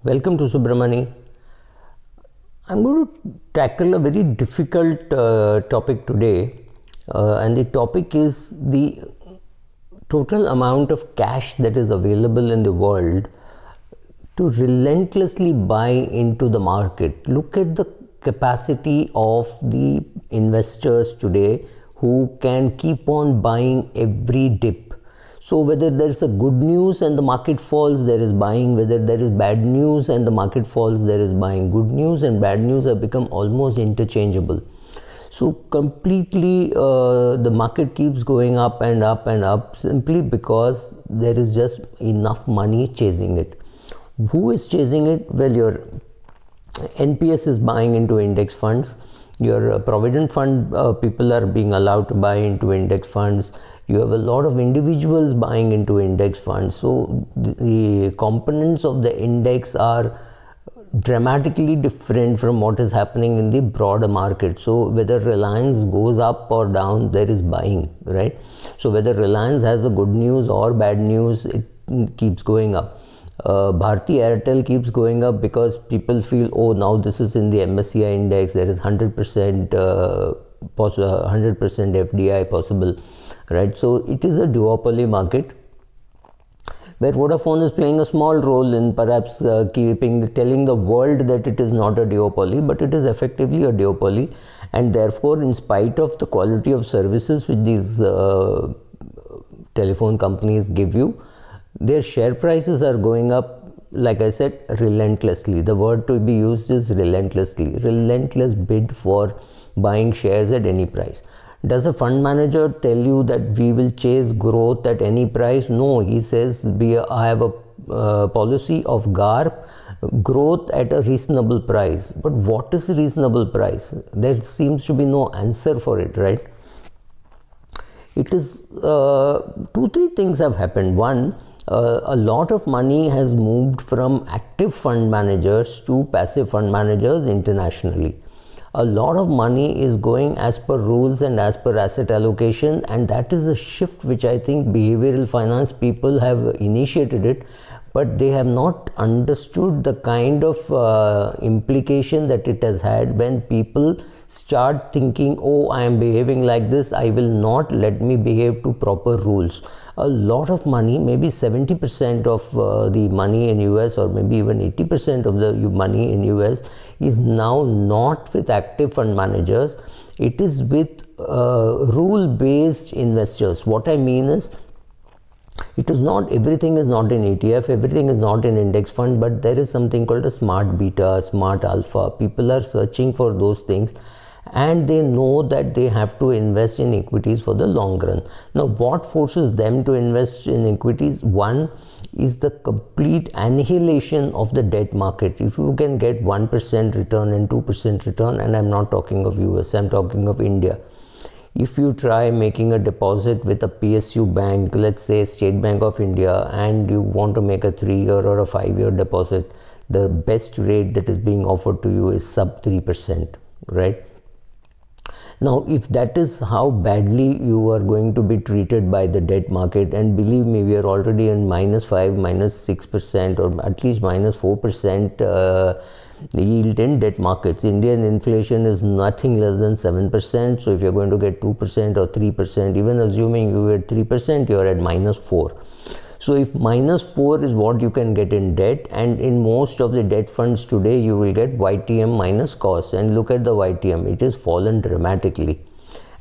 Welcome to Subramani. I'm going to tackle a very difficult topic today, and the topic is the total amount of cash that is available in the world to relentlessly buy into the market. Look at the capacity of the investors today who can keep on buying every dip. So whether there is a good news and the market falls, there is buying. Whether there is bad news and the market falls, there is buying. Good news and bad news have become almost interchangeable. So completely the market keeps going up and up and up simply because there is just enough money chasing it. Who is chasing it? Well, your NPS is buying into index funds. Your provident fund people are being allowed to buy into index funds. You have a lot of individuals buying into index funds. So the components of the index are dramatically different from what is happening in the broader market. So whether Reliance goes up or down, there is buying, right? So whether Reliance has a good news or bad news, it keeps going up. Bharti Airtel keeps going up because people feel, oh, now this is in the MSCI index, there is 100% FDI possible, right? So it is a duopoly market where Vodafone is playing a small role in perhaps telling the world that it is not a duopoly, but it is effectively a duopoly, and therefore, in spite of the quality of services which these telephone companies give you, their share prices are going up, like I said, relentlessly. The word to be used is relentlessly. Relentless bid for buying shares at any price. Does a fund manager tell you that we will chase growth at any price? No, he says I have a policy of GARP, growth at a reasonable price. But what is a reasonable price? There seems to be no answer for it, right? It is 2-3 things have happened. One, a lot of money has moved from active fund managers to passive fund managers internationally. A lot of money is going as per rules and as per asset allocation, and that is a shift which I think behavioral finance people have initiated it, but they have not understood the kind of implication that it has had when people start thinking, oh, I am behaving like this, I will not let me behave to proper rules. A lot of money, maybe 70% of the money in US, or maybe even 80% of the money in US is now not with active fund managers. It is with rule-based investors. What I mean is, it is not, everything is not in ETF, everything is not in index fund, but there is something called a smart beta, smart alpha. People are searching for those things, and they know that they have to invest in equities for the long run. Now, what forces them to invest in equities? One is the complete annihilation of the debt market. If you can get 1% return and 2% return, and I'm not talking of US, I'm talking of India. If you try making a deposit with a PSU bank, let's say State Bank of India, and you want to make a 3-year or a 5-year deposit, the best rate that is being offered to you is sub 3%, right? Now, if that is how badly you are going to be treated by the debt market, and believe me, we are already in -5, -6%, or at least -4% yield in debt markets. Indian inflation is nothing less than 7%. So if you're going to get 2% or 3%, even assuming you get 3%, you're at -4. So if -4 is what you can get in debt, and in most of the debt funds today, you will get YTM minus cost. And look at the YTM, it has fallen dramatically.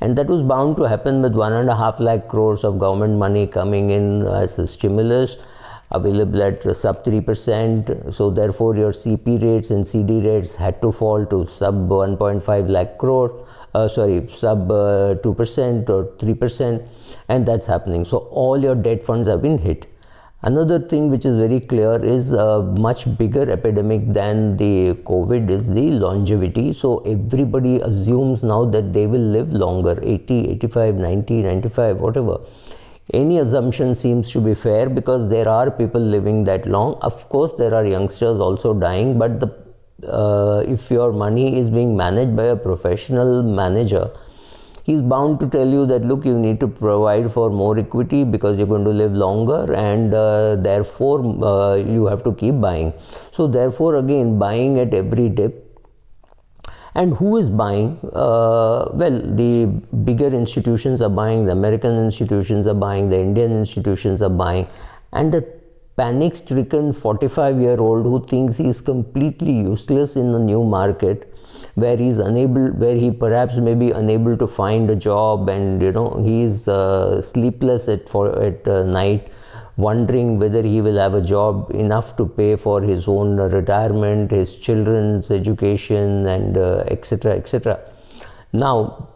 And that was bound to happen with 1.5 lakh crores of government money coming in as a stimulus, available at sub 3%. So therefore your CP rates and CD rates had to fall to sub 1.5 lakh crore, sub 2% or 3%, and that's happening. So all your debt funds have been hit. Another thing which is very clear is a much bigger epidemic than the COVID is the longevity. So everybody assumes now that they will live longer, 80, 85, 90, 95, whatever. Any assumption seems to be fair because there are people living that long. Of course, there are youngsters also dying, but if your money is being managed by a professional manager, he's bound to tell you that, look, you need to provide for more equity because you're going to live longer, and therefore you have to keep buying. So therefore, again, buying at every dip. And who is buying? Well, the bigger institutions are buying, the American institutions are buying, the Indian institutions are buying, and the panic-stricken 45-year-old who thinks he is completely useless in the new market, where he perhaps may be unable to find a job, and he is sleepless at night, wondering whether he will have a job enough to pay for his own retirement, his children's education, and etc. etc. Now,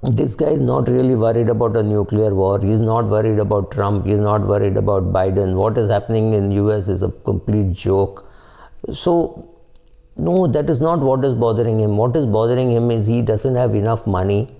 this guy is not really worried about a nuclear war. He is not worried about Trump. He is not worried about Biden. What is happening in US is a complete joke. So, no, that is not what is bothering him. What is bothering him is he doesn't have enough money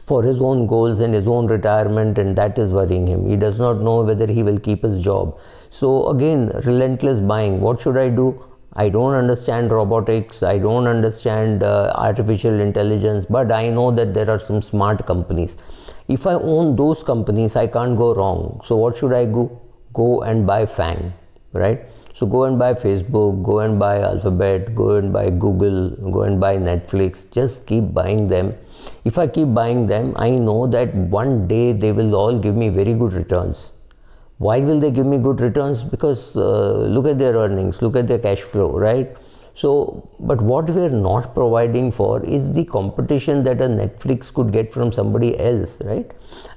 for his own goals and his own retirement, and that is worrying him. He does not know whether he will keep his job. So again, relentless buying. What should I do? I don't understand robotics, I don't understand artificial intelligence, but I know that there are some smart companies. If I own those companies, I can't go wrong. So what should I do? Go and buy FANG, right? So go and buy Facebook, go and buy Alphabet, go and buy Google, go and buy Netflix. Just keep buying them. If I keep buying them, I know that one day they will all give me very good returns. Why will they give me good returns? Because look at their earnings, look at their cash flow, right? So, but what we are not providing for is the competition that a Netflix could get from somebody else, right?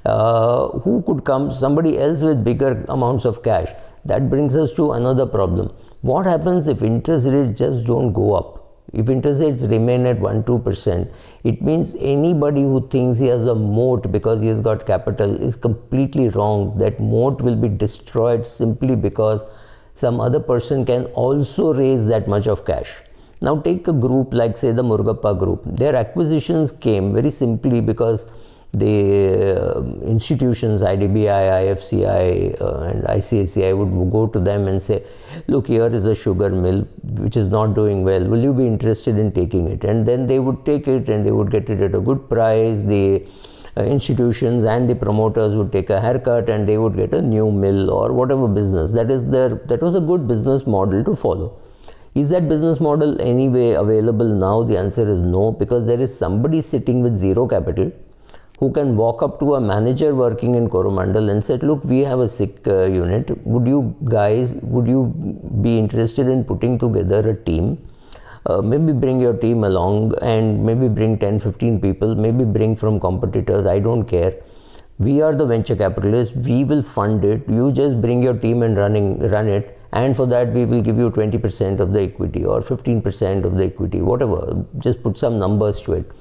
Who could come, somebody else with bigger amounts of cash. That brings us to another problem. What happens if interest rates just don't go up? If interest rates remain at 1-2%, it means anybody who thinks he has a moat because he has got capital is completely wrong. That moat will be destroyed simply because some other person can also raise that much of cash. Now take a group like, say, the Murugappa group. Their acquisitions came very simply because the institutions, IDBI, IFCI and ICICI would go to them and say, look, here is a sugar mill which is not doing well, will you be interested in taking it? And then they would take it and they would get it at a good price. The institutions and the promoters would take a haircut and they would get a new mill or whatever business. That was a good business model to follow. Is that business model anyway available now? The answer is no, because there is somebody sitting with zero capital who can walk up to a manager working in Coromandel and said, look, we have a sick unit. Would you be interested in putting together a team? Maybe bring your team along and maybe bring 10-15 people, maybe bring from competitors, I don't care. We are the venture capitalists, we will fund it. You just bring your team and run it, and for that we will give you 20% of the equity or 15% of the equity, whatever. Just put some numbers to it.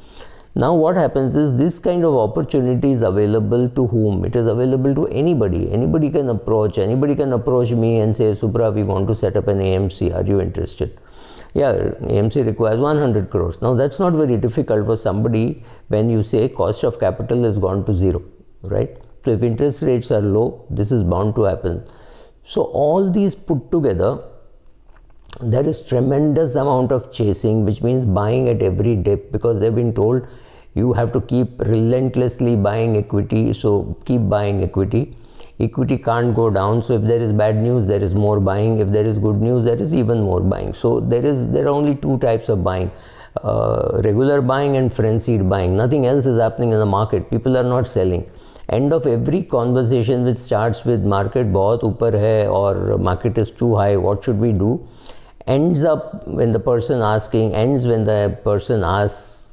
Now what happens is, this kind of opportunity is available to whom? It is available to anybody. Anybody can approach me and say, Subra, we want to set up an AMC, are you interested? Yeah, AMC requires 100 crores. Now that's not very difficult for somebody when you say cost of capital has gone to zero, right? So if interest rates are low, this is bound to happen. So all these put together, there is tremendous amount of chasing, which means buying at every dip, because they've been told you have to keep relentlessly buying equity, so keep buying equity. Equity can't go down, so if there is bad news, there is more buying. If there is good news, there is even more buying. So there are only two types of buying, regular buying and frenzied buying. Nothing else is happening in the market. People are not selling. End of every conversation which starts with market bahut upar hai or market is too high, what should we do? Ends when the person asks,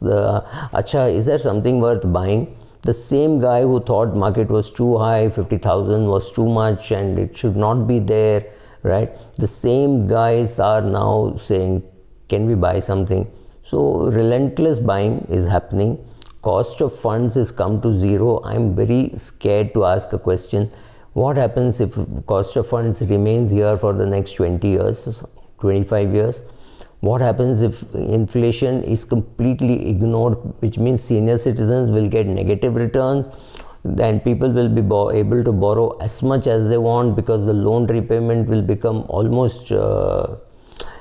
Acha, is there something worth buying? The same guy who thought market was too high, 50,000 was too much and it should not be there, right? The same guys are now saying, can we buy something? So relentless buying is happening. Cost of funds has come to zero. I'm very scared to ask a question. What happens if cost of funds remains here for the next 20 years, 25 years? What happens if inflation is completely ignored, which means senior citizens will get negative returns and people will be able to borrow as much as they want because the loan repayment will become almost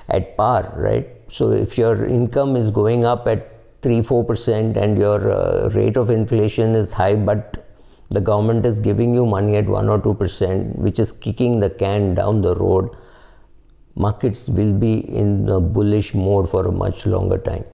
at par, right? So if your income is going up at 3-4% and your rate of inflation is high, but the government is giving you money at 1 or 2%, which is kicking the can down the road, markets will be in a bullish mode for a much longer time.